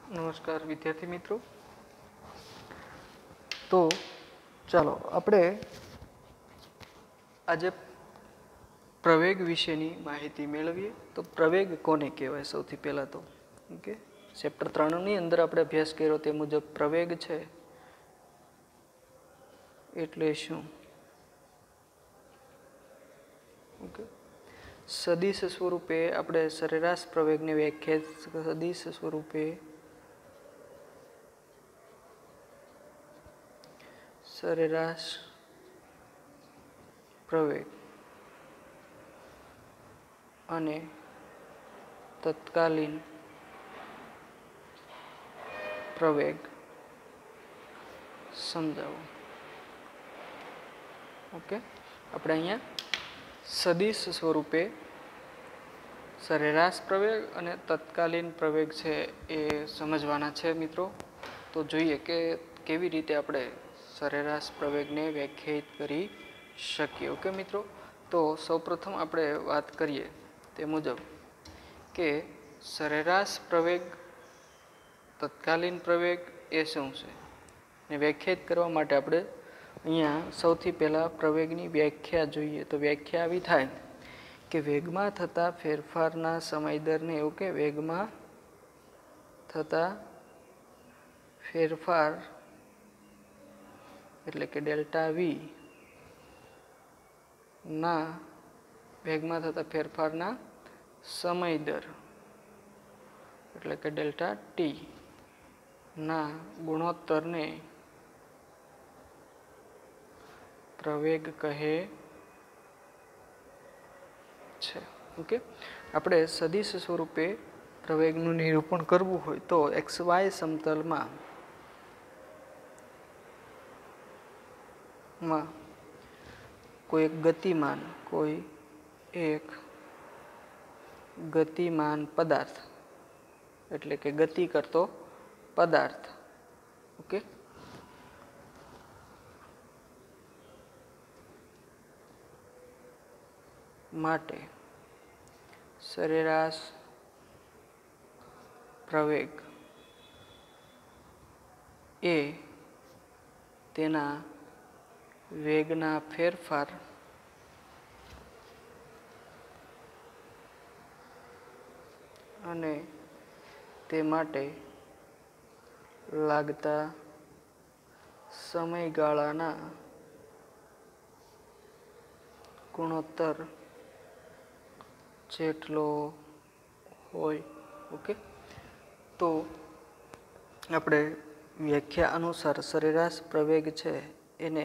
નમસ્કાર વિદ્યાર્થી મિત્રો। તો ચાલો આપણે આજે પ્રવેગ વિશેની માહિતી મેળવીએ। તો પ્રવેગ કોને કહેવાય? સૌથી પહેલા તો ઓકે, ચેપ્ટર 3 ની અંદર આપણે અભ્યાસ કર્યો તે મુજબ પ્રવેગ છે એટલે શું? ઓકે, સદિશ સ્વરૂપે આપણે સરેરાશ પ્રવેગની વ્યાખ્યા સદિશ સ્વરૂપે સરેરાશ પ્રવેગ અને તત્કાલીન પ્રવેગ સમજાવો। ઓકે, આપણે અહીંયા સદિશ સ્વરૂપે સરેરાશ પ્રવેગ અને તત્કાલીન પ્રવેગ છે એ સમજવાના છે મિત્રો। તો જોઈએ કે કેવી રીતે આપણે સરેરાશ પ્રવેગને વ્યાખ્યાયિત કરી શકીએ। ઓકે મિત્રો, તો સૌપ્રથમ આપણે વાત કરીએ તે મુજબ કે સરેરાશ પ્રવેગ તત્કાલીન પ્રવેગ એ શું છે ને વ્યાખ્યાયિત કરવા માટે આપણે અહીંયા સૌથી પહેલાં પ્રવેગની વ્યાખ્યા જોઈએ। તો વ્યાખ્યા આવી થાય કે વેગમાં થતા ફેરફારના સમય દરને એવું કે વેગમાં થતા ફેરફાર એટલે કે ડેલ્ટા વી ના વેગમાં થતા ફેરફારના સમય દર એટલે કે ડેલ્ટા ટી ના ગુણોત્તરને પ્રવેગ કહે છે। ઓકે, આપણે સદિશ સ્વરૂપે પ્રવેગનું નિરૂપણ કરવું હોય તો XY સમતલમાં કોઈ એક ગતિમાન પદાર્થ એટલે કે ગતિ કરતો પદાર્થ ઓકે માટે સરેરાશ પ્રવેગ એ તેના વેગના ફેરફાર અને તે માટે લાગતા સમયગાળાના ગુણોત્તર જેટલો હોય। ઓકે, તો આપણે વ્યાખ્યા અનુસાર સરેરાશ પ્રવેગ છે એને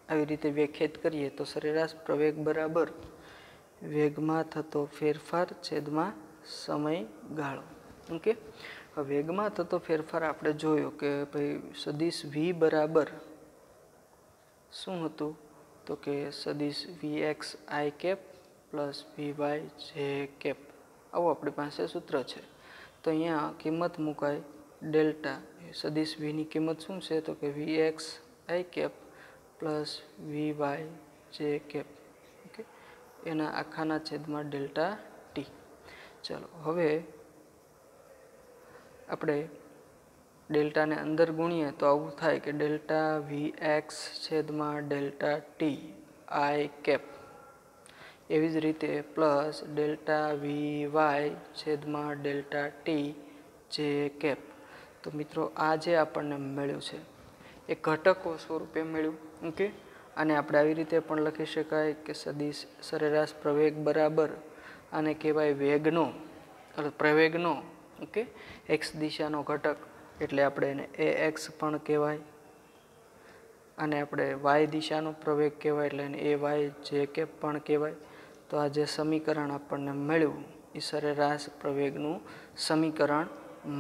આવી રીતે વ્યાખ્યાયિત કરીએ તો સરેરાશ પ્રવેગ બરાબર વેગમાં થતો ફેરફાર છેદમાં સમયગાળો। ઓકે, વેગમાં થતો ફેરફાર આપણે જોયો કે ભાઈ સદિશ વી બરાબર શું હતું? તો કે સદિશ વી એક્સ આઈ કેપ પ્લસ વી વાય જે કેપ આવું આપણી પાસે સૂત્ર છે। તો અહીંયા કિંમત મુકાય ડેલ્ટા સદિશ વીની કિંમત શું છે? તો કે વી એક્સ આઈ કેપ પ્લસ વી વાય જે કેપ ઓકે એના આખાના છેદમાં ડેલ્ટા ટી। ચાલો હવે આપણે ડેલ્ટાને અંદર ગુણીએ તો આવું થાય કે ડેલ્ટા વી એક્સ છેદમાં ડેલ્ટા ટી આઈ કેપ એવી જ રીતે પ્લસ ડેલ્ટા વી વાય છેદમાં ડેલ્ટા ટી જે કેપ। તો મિત્રો આ જે આપણને મળ્યું છે એ ઘટકો સ્વરૂપે મળ્યું। ઓકે, અને આપણે આવી રીતે પણ લખી શકાય કે સદિશ સરેરાશ પ્રવેગ બરાબર આને કહેવાય વેગનો પ્રવેગનો ઓકે એક્સ દિશાનો ઘટક એટલે આપણે એને એ એક્સ પણ કહેવાય અને આપણે વાય દિશાનો પ્રવેગ કહેવાય એટલે એને એ વાય જે કેપ પણ કહેવાય। તો આ જે સમીકરણ આપણને મળ્યું એ સરેરાશ પ્રવેગનું સમીકરણ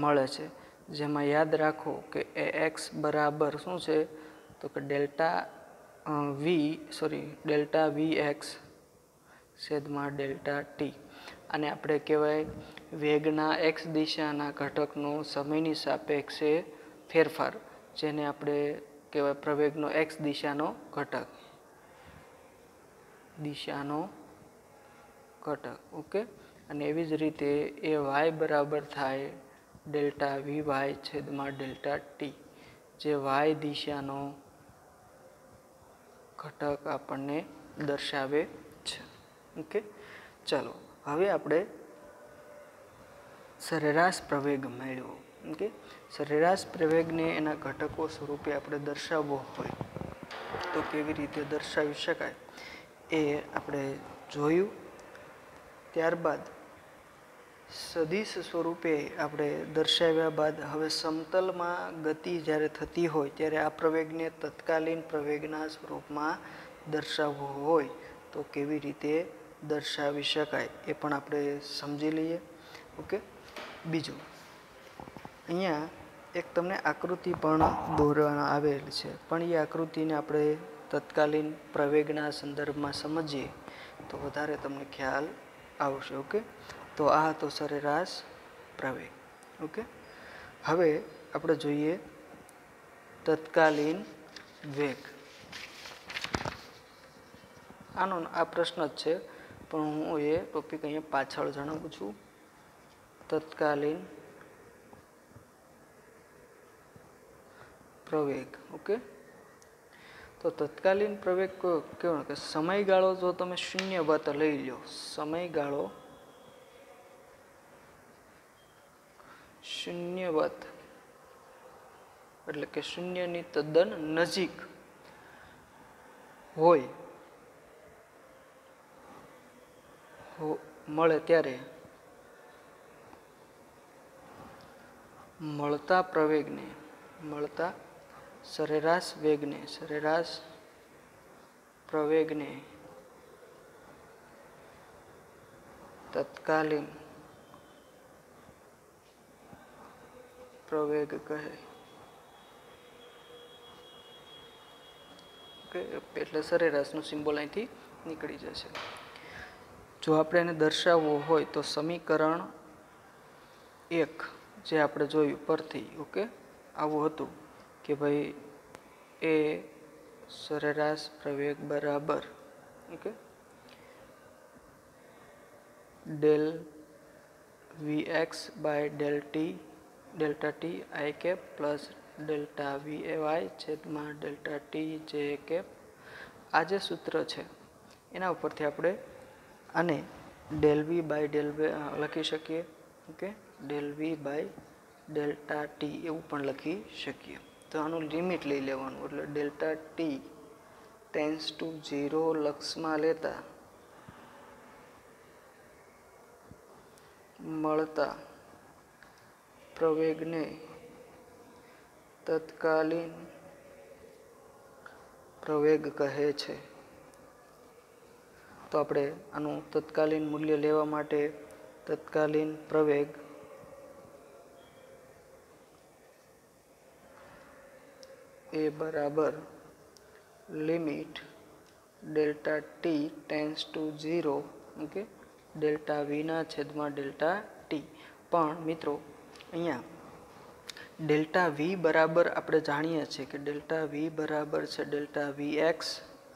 મળે છે, જેમાં યાદ રાખો કે એ એક્સ બરાબર શું છે? તો કે ડેલ્ટા વી એક્સ છેદમાં ડેલ્ટા ટી અને આપણે કહેવાય વેગના એક્સ દિશાના ઘટકનો સમયની સાપેક્ષે ફેરફાર જેને આપણે કહેવાય પ્રવેગનો એક્સ દિશાનો ઘટક ઓકે અને એવી જ રીતે એ વાય બરાબર થાય ડેલ્ટા વી વાય છેદમાં ડેલ્ટા ટી, જે વાય દિશાનો ઘટક આપણને દર્શાવે છે. ઓકે, ચાલો હવે આપણે સરેરાશ પ્રવેગ મેળવો. ઓકે, સરેરાશ પ્રવેગને એના ઘટકો સ્વરૂપે આપણે દર્શાવવો હોય તો કેવી રીતે દર્શાવી શકાય એ આપણે જોયું. ત્યારબાદ સદિશ સ્વરૂપે આપણે દર્શાવ્યા બાદ હવે સમતલમાં ગતિ જ્યારે થતી હોય ત્યારે આ પ્રવેગને તત્કાલીન પ્રવેગના સ્વરૂપમાં દર્શાવવો હોય તો કેવી રીતે દર્શાવી શકાય એ પણ આપણે સમજી લઈએ. ઓકે, બીજું અહીંયા એક તમને આકૃતિ પણ દોરવામાં આવેલ છે, પણ એ આકૃતિને આપણે તત્કાલીન પ્રવેગના સંદર્ભમાં સમજીએ તો વધારે તમને ખ્યાલ આવશે. ઓકે, તો આ હતો સરેરાશ પ્રવેગ. ઓકે, હવે આપણે જોઈએ તત્કાલીન વેગ. આનો આ પ્રશ્ન જ છે, પણ હું એ ટોપિક અહીંયા પાછળ જણાવું છું. તત્કાલીન પ્રવેગ. ઓકે, તો તત્કાલીન પ્રવેગ કેવો કે સમયગાળો જો તમે શૂન્યવત લઈ લો, સમયગાળો શૂન્યવત એટલે કે શૂન્યની તદ્દન નજીક હોય મળે ત્યારે મળતા પ્રવેગને, મળતા સરેરાશ વેગને, સરેરાશ પ્રવેગને તત્કાલીન પ્રવેગ કહે. ઓકે, એટલે સરેરાશનું સિમ્બોલ અહીંથી નીકળી જશે. જો આપણે એને દર્શાવવું હોય તો સમીકરણ 1 જે આપણે જોયું પરથી, ઓકે, આવું હતું કે ભાઈ એ સરેરાશ પ્રવેગ બરાબર, okay, del V X by delta T I cap plus delta V એ વાય છેદમાં ડેલ્ટા ટી જે કેપ. આ જે સૂત્ર છે એના ઉપરથી આપણે આને ડેલ વી બાય ડેલ લખી શકીએ. Okay, del V by delta T એવું પણ લખી શકીએ. તો આનું લિમિટ લઈ લેવાનું, એટલે ડેલ્ટા ટી ટેન્સ ટુ 0 લક્ષમાં લેતા મળતા પ્રવેગને તત્કાલીન પ્રવેગ કહે છે. તો આપણે આનું તત્કાલીન મૂલ્ય લેવા માટે તત્કાલીન પ્રવેગ એ બરાબર limit delta T tends to 0, okay, delta વીના છેદમાં ડેલ્ટા ટી. પણ મિત્રો અહીંયા ડેલ્ટા વી બરાબર આપણે જાણીએ છીએ કે ડેલ્ટા વી બરાબર છે ડેલ્ટા વી એક્સ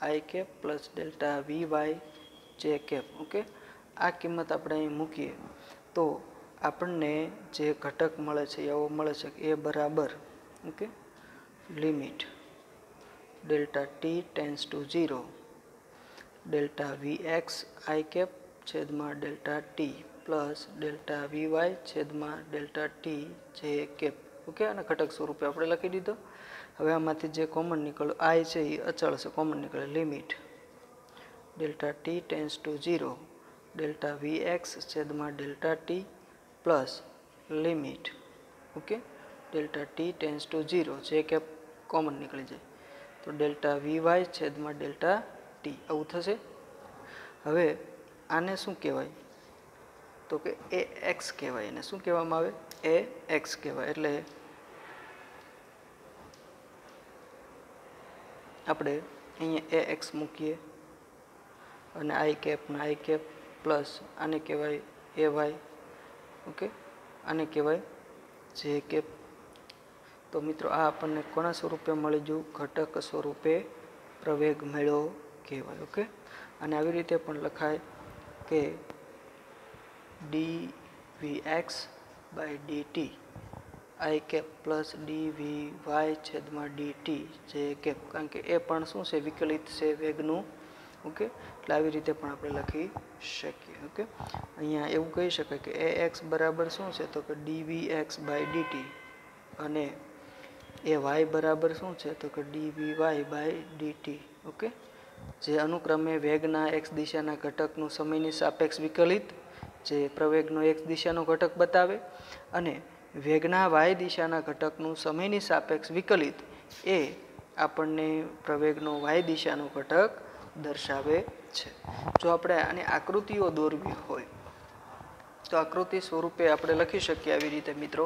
આઈ cap plus delta V Y જે કેપ. ઓકે, આ કિંમત આપણે અહીં મૂકીએ તો આપણને જે ઘટક મળે છે એવો મળે છે કે એ બરાબર, okay, limit delta T tends to 0 delta V x I cap છેદમાં delta T plus delta V Y છેદમાં delta T J cap. Okay, અને ઘટક સ્વરૂપે આપણે લખી દીધો. હવે આમાંથી જે કોમન નીકળે આઈ છે એ અચળ છે, કોમન નીકળે limit delta T tends to 0 delta V X છેદમાં delta T plus limit, okay, delta T tends to 0 J cap common નીકળી જાય તો ડેલ્ટા વી વાય છેદમાં ડેલ્ટા ટી આવું થશે. હવે આને શું કહેવાય તો કે એ એક્સ કહેવાય. એને શું કહેવામાં આવે? એ એક્સ કહેવાય. એટલે આપણે અહીંયા એ એક્સ મૂકીએ અને આઈ કેપ પ્લસ આને કહેવાય એ વાય, ઓકે, આને કહેવાય જે કેપ. તો મિત્રો આ આપણને કોના સ્વરૂપે મળી ગયું? ઘટક સ્વરૂપે પ્રવેગ મેળો કહેવાય. ઓકે, અને આવી રીતે પણ લખાય કે D V X by DT I cap plus DV Y છેદમાં ડીટી જે કેપ, કારણ કે એ પણ શું છે, વિકલિત છે વેગનું. ઓકે, એટલે આવી રીતે પણ આપણે લખી શકીએ. ઓકે, અહીંયા એવું કહી શકાય કે એ એક્સ બરાબર શું છે, તો કે ડીવી એક્સ બાય ડીટી, અને એ વાય બરાબર શું છે, તો કે DV Y by DT. Okay, જે અનુક્રમે વેગના એક્સ દિશાના ઘટકનું સમયની સાપેક્ષ વિકલિત, જે પ્રવેગનો એક્સ દિશાનો ઘટક બતાવે, અને વેગના વાય દિશાના ઘટકનું સમયની સાપેક્ષ વિકલિત એ આપણને પ્રવેગનો વાય દિશાનો ઘટક દર્શાવે છે. જો આપણે આની આકૃતિઓ દોરવી હોય તો આકૃતિ સ્વરૂપે આપણે લખી શકીએ આવી રીતે મિત્રો,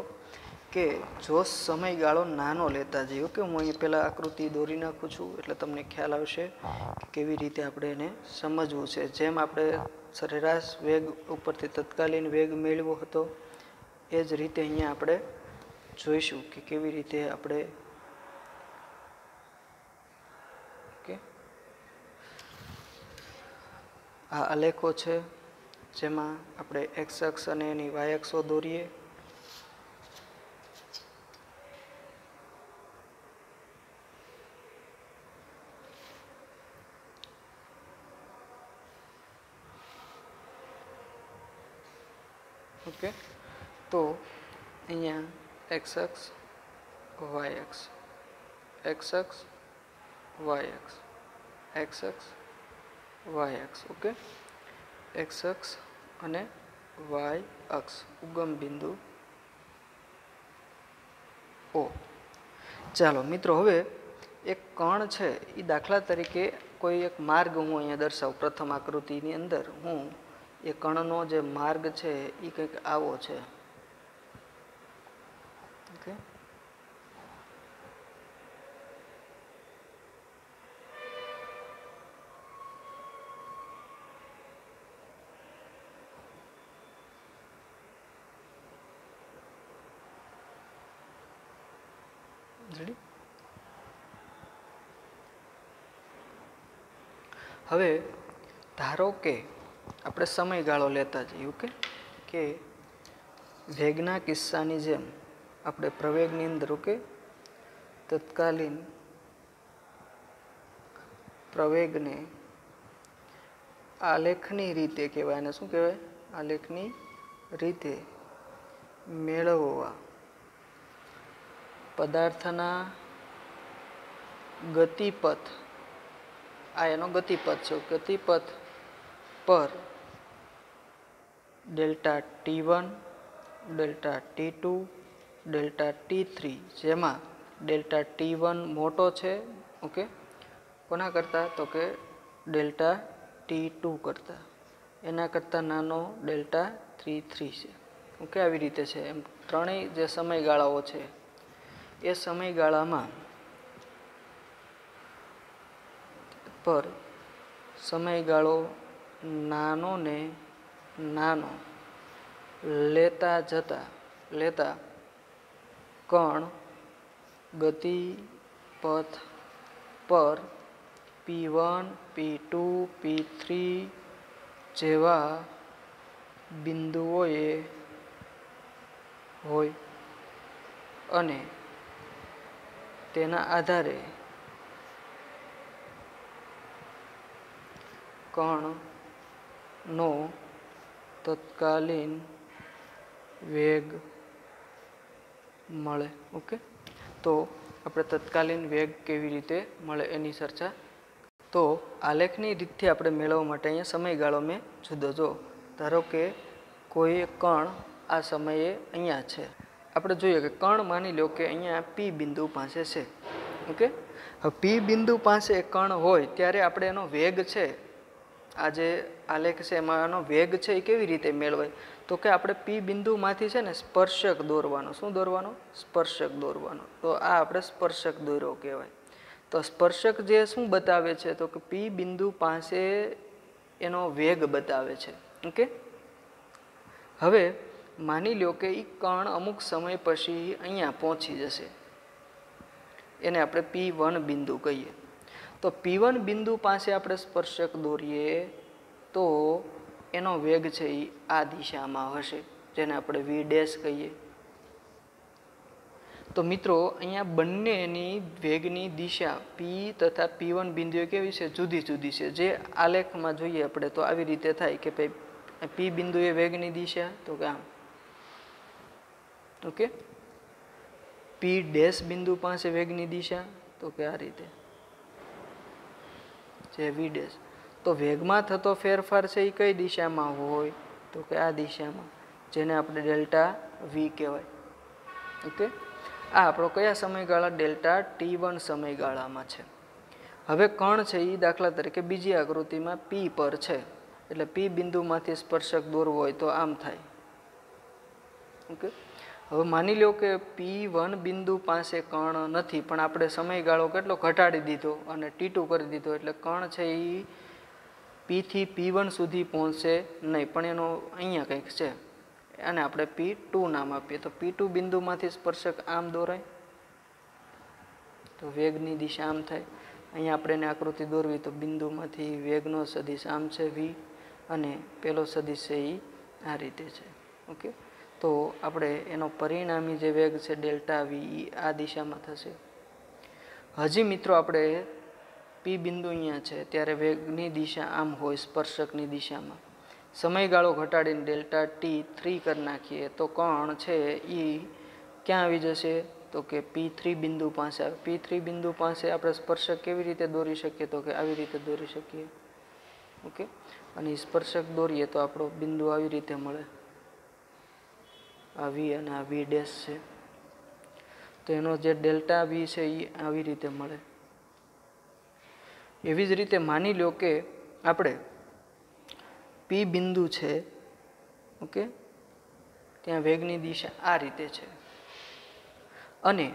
કે જો સમયગાળો નાનો લેતા જઈએ. ઓકે, હું અહીં પહેલાં આકૃતિ દોરી નાખું છું એટલે તમને ખ્યાલ આવશે કે કેવી રીતે આપણે એને સમજવું છે. જેમ આપણે સરેરાશ વેગ ઉપરથી તત્કાલીન વેગ મેળવ્યો હતો એ જ રીતે અહીંયા આપણે જોઈશું કે કેવી રીતે આપણે. ઓકે, આ આલેખો છે જેમાં આપણે એક્સ અક્ષ અને એની વાય અક્ષો દોરીએ. ઓકે, તો અહીંયા એક્સ અક્ષ વાય અક્ષ, એક્સ અક્ષ વાય અક્ષ, એક્સ અક્ષ વાય અક્ષ. ઓકે, એક્સ અક્ષ અને વાય અક્ષ, ઉગમ બિંદુ ઓ. ચાલો મિત્રો, હવે એક કણ છે એ દાખલા તરીકે કોઈ એક માર્ગ હું અહીંયા દર્શાવું. પ્રથમ આકૃતિની અંદર હું એ કણનો જે માર્ગ છે એ કંઈક આવો છે. ઓકે, હવે ધારો કે આપણે સમયગાળો લેતા જઈએ. ઓકે, કે વેગના કિસ્સાની જેમ આપણે પ્રવેગની અંદર, ઓકે, તત્કાલીન પ્રવેગને આલેખની રીતે કહેવાય, અને શું કહેવાય, આલેખની રીતે મેળવવા પદાર્થના ગતિપથ, આ એનો ગતિપથ છે, ગતિપથ પર delta T1, delta T2, delta T3, જેમાં ડેલ્ટા T1 મોટો છે. ઓકે, કોના કરતાં, તો કે ડેલ્ટા T2 કરતાં, એના કરતાં નાનો ડેલ્ટા T3 છે. ઓકે, આવી રીતે છે. એમ ત્રણેય જે સમયગાળાઓ છે એ સમયગાળામાં પર સમયગાળો નાનો ને નાનો લેતા કણ ગતિપથ પર P1, P2, P3 જેવા બિંદુઓએ હોય, અને તેના આધારે કણનો તત્કાલીન વેગ મળે. ઓકે, તો આપણે તત્કાલીન વેગ કેવી રીતે મળે એની ચર્ચા. તો આલેખની રીતથી આપણે મેળવવા માટે અહીંયા સમયગાળો મેં જુદો. જો ધારો કે કોઈ કણ આ સમયે અહીંયા છે, આપણે જોઈએ કે કણ માની લો કે અહીંયા P બિંદુ પાસે છે. ઓકે, હવે P બિંદુ પાસે કણ હોય ત્યારે આપણે એનો વેગ છે, આ જે આલેખ છે એમાં એનો વેગ છે એ કેવી રીતે મેળવાય, તો કે આપણે P બિંદુમાંથી છે ને સ્પર્શક દોરવાનો. શું દોરવાનો? સ્પર્શક દોરવાનો. તો આ આપણે સ્પર્શક દોર્યો કહેવાય. તો સ્પર્શક જે શું બતાવે છે, તો કે P બિંદુ પાસે એનો વેગ બતાવે છે. ઓકે, હવે માની લો કે એ કણ અમુક સમય પછી અહીંયા પહોંચી જશે, એને આપણે P1 બિંદુ કહીએ. તો P1 બિંદુ પાસે આપણે સ્પર્શક દોરીએ તો એનો વેગ છે એ આ દિશામાં હશે. જેને આપણે વી ડેશ કહીએ. તો મિત્રો અહીંયા બંનેની વેગની દિશા પી તથા P1 બિંદુએ કેવી છે? જુદી જુદી છે. જે આલેખમાં જોઈએ આપણે તો આવી રીતે થાય કે ભાઈ પી બિંદુએ વેગની દિશા તો કે આમ, ઓકે. પી ડેશ બિંદુ પાસે વેગની દિશા તો કે આ રીતે, જે વી ડેશ. તો વેગમાં થતો ફેરફાર છે એ કઈ દિશામાં હોય? તો કે આ દિશામાં, જેને આપણે ડેલ્ટા વી કહેવાય. ઓકે. આ આપણો કયા સમયગાળા? ડેલ્ટા T1 સમયગાળામાં છે. હવે કણ છે એ દાખલા તરીકે બીજી આકૃતિમાં પી પર છે, એટલે પી બિંદુમાંથી સ્પર્શક દોરવો હોય તો આમ થાય. ઓકે. હવે માની લો કે P1 બિંદુ પાસે કણ નથી, પણ આપણે સમયગાળો કેટલો ઘટાડી દીધો અને T2 કરી દીધો, એટલે કણ છે એ P થી P1 સુધી પહોંચશે નહીં, પણ એનો અહીંયા કંઈક છે, અને આપણે P2 નામ આપીએ. તો P2 બિંદુમાંથી સ્પર્શક આમ દોરાય તો વેગની દિશા આમ થાય. અહીંયા આપણે એને આકૃતિ દોરવી તો બિંદુમાંથી વેગનો સદિશ આમ છે વી, અને પેલો સદિશ છે એ આ રીતે છે. ઓકે. તો આપણે એનો પરિણામી જે વેગ છે ડેલ્ટા વી આ દિશામાં થશે. હજી મિત્રો આપણે પી બિંદુ અહીંયા છે ત્યારે વેગની દિશા આમ હોય સ્પર્શકની દિશામાં. સમયગાળો ઘટાડીને ડેલ્ટા T3 કરી નાખીએ તો કણ છે એ ક્યાં આવી જશે? તો કે P3 બિંદુ પાસે આવે. P3 બિંદુ પાસે આપણે સ્પર્શક કેવી રીતે દોરી શકીએ? તો કે આવી રીતે દોરી શકીએ. ઓકે. અને સ્પર્શક દોરીએ તો આપણો બિંદુ આવી રીતે મળે, આ વી અને આ વી ડેશ છે. તો એનો જે ડેલ્ટા વી છે એ આવી રીતે મળે. એવી જ રીતે માની લો કે આપણે પી બિંદુ છે, ઓકે, ત્યાં વેગની દિશા આ રીતે છે, અને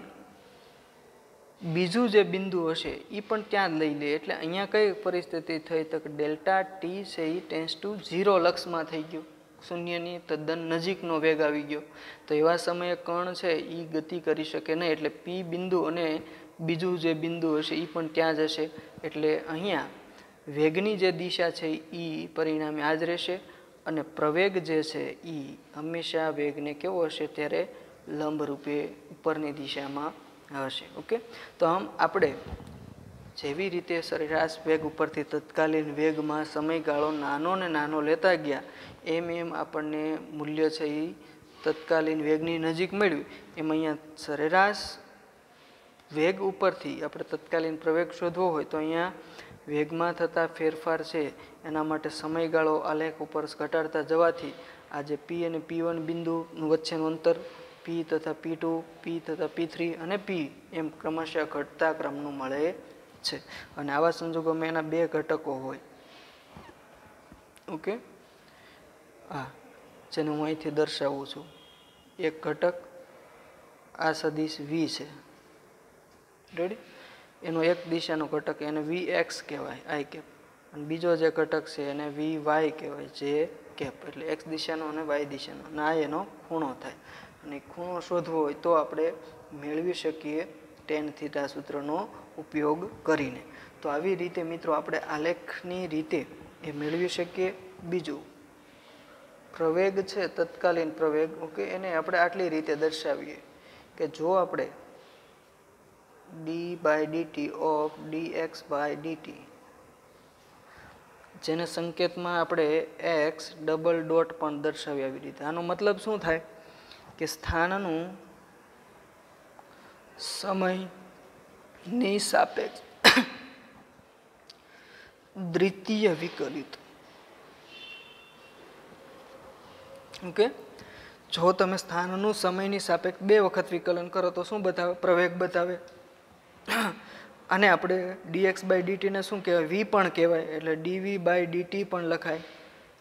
બીજું જે બિંદુ હશે એ પણ ત્યાં જ લઈ લે, એટલે અહીંયા કઈ પરિસ્થિતિ થઈ? તો કે ડેલ્ટા ટી છે એ ટેન્સ ટુ 0 લક્ષમાં થઈ ગયો, શૂન્યની તદ્દન નજીકનો વેગ આવી ગયો. તો એવા સમયે કણ છે એ ગતિ કરી શકે નહીં, એટલે પી બિંદુ અને બીજું જે બિંદુ હશે એ પણ ત્યાં જ હશે. એટલે અહીંયા વેગની જે દિશા છે એ પરિણામે આ જ રહેશે, અને પ્રવેગ જે છે એ હંમેશા વેગને કેવો હશે? ત્યારે લંબ રૂપે ઉપરની દિશામાં હશે. ઓકે. તો આમ આપણે જેવી રીતે સરેરાશ વેગ ઉપરથી તત્કાલીન વેગમાં સમયગાળો નાનો ને નાનો લેતા ગયા, એમ એમ આપણને મૂલ્ય છે એ તત્કાલીન વેગની નજીક મેળવ્યું. એમ અહીંયા સરેરાશ વેગ ઉપરથી આપણે તત્કાલીન પ્રવેગ શોધવો હોય તો અહીંયા વેગમાં થતા ફેરફાર છે એના માટે સમયગાળો આલેખ ઉપર ઘટાડતા જવાથી આ જે પી અને P1 બિંદુનું વચ્ચેનું અંતર પી તથા P2, પી તથા P3 અને પી એમ ક્રમશઃ ઘટતા ક્રમનું મળે છે. અને આવા સંજોગોમાં એના બે ઘટકો હોય. ઓકે. હા, જેને હું અહીંથી દર્શાવું છું. એક ઘટક આ સદિશ વી છે, રેડી? એનો એક દિશાનો ઘટક એને Vx કહેવાય, આઈ કેપ, અને બીજો જે ઘટક છે એને Vy કહેવાય, જે કેપ. એટલે x દિશાનો અને y દિશાનો, અને આ એનો ખૂણો થાય. અને ખૂણો શોધવો હોય તો આપણે મેળવી શકીએ tan થીટા સૂત્રનો ઉપયોગ કરીને. તો આવી રીતે મિત્રો આપણે આલેખની રીતે એ મેળવી શકીએ. બીજું પ્રવેગ છે તત્કાલીન પ્રવેગ, ઓકે, એને આપણે આટલી રીતે દર્શાવીએ કે જો આપણે d/dt of dx by dt, જેને સંકેતમાં આપણે x ડબલ ડોટ પણ દર્શાવી આવી રીતે. આનો મતલબ શું થાય કે સ્થાનનું સમયની સાપેક્ષ દ્વિતીય વિકલિત. ઓકે. જો તમે સ્થાનનું સમયની સાપેક્ષ બે વખત વિકલન કરો તો શું બતાવે? પ્રવેગ બતાવે. અને આપણે dx/dt ને શું કહેવાય? v પણ કહેવાય, એટલે dv/dt પણ લખાય.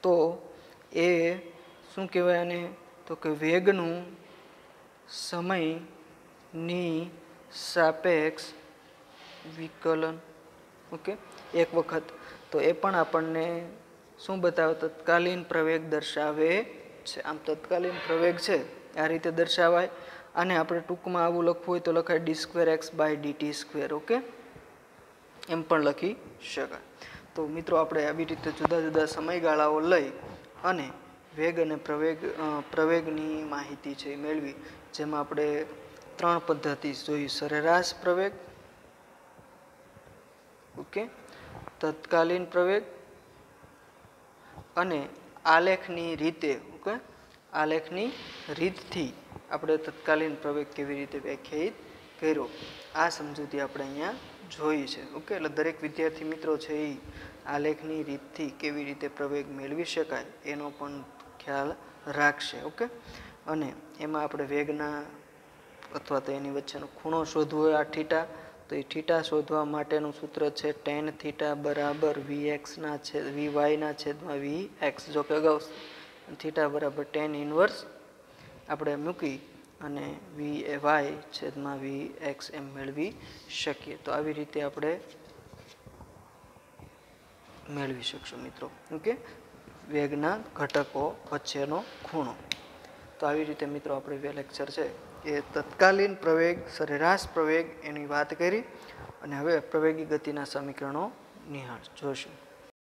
તો એ શું કહેવાય આને? તો કે વેગનું સમયની સાપેક્ષ વિકલન. ઓકે, એક વખત. તો એ પણ આપણને શું બતાવે? તત્કાલીન પ્રવેગ દર્શાવે છે. આમ તત્કાલીન પ્રવેગ છે આ રીતે દર્શાવાય. અને આપણે ટૂંકમાં આવું લખવું હોય તો લખાય d2x/dt². ઓકે, એમ પણ લખી શકાય. તો મિત્રો આપણે આવી રીતે જુદા જુદા સમયગાળાઓ લઈ અને વેગ અને પ્રવેગની માહિતી છે એ મેળવી, જેમાં આપણે 3 પદ્ધતિ જોઈ: સરેરાશ પ્રવેગ, ઓકે, તત્કાલીન પ્રવેગ અને આલેખની રીતે, ઓકે, આલેખની રીતથી આપણે તત્કાલીન પ્રવેગ કેવી રીતે વ્યાખ્યાયિત કર્યો, આ સમજૂતી આપણે અહીંયા જોઈ છે. ઓકે, એટલે દરેક વિદ્યાર્થી મિત્રો છે એ આલેખની રીતથી કેવી રીતે પ્રવેગ મેળવી શકાય એનો પણ ખ્યાલ રાખશે. ઓકે, અને એમાં આપણે વેગના અથવા તો એની વચ્ચેનો ખૂણો શોધવો હોય આ થીટા, તો એ થીટા શોધવા માટેનું સૂત્ર છે tan થીટા બરાબર વીવાયના છેદમાં વીએક્સ. જો કે અગાઉ થીટા બરાબર tan ઇનવર્સ આપણે મૂકી અને વી છેદમાં વીએક્સ એમ મેળવી શકીએ. તો આવી રીતે આપણે મેળવી શકશું મિત્રો. ઓકે, વેગના ઘટકો વચ્ચેનો ખૂણો. તો આવી રીતે મિત્રો આપણે લેક્ચર છે એ તત્કાલીન પ્રવેગ, સરેરાશ પ્રવેગ એની વાત કરી, અને હવે પ્રવેગી ગતિના સમીકરણો જોશું.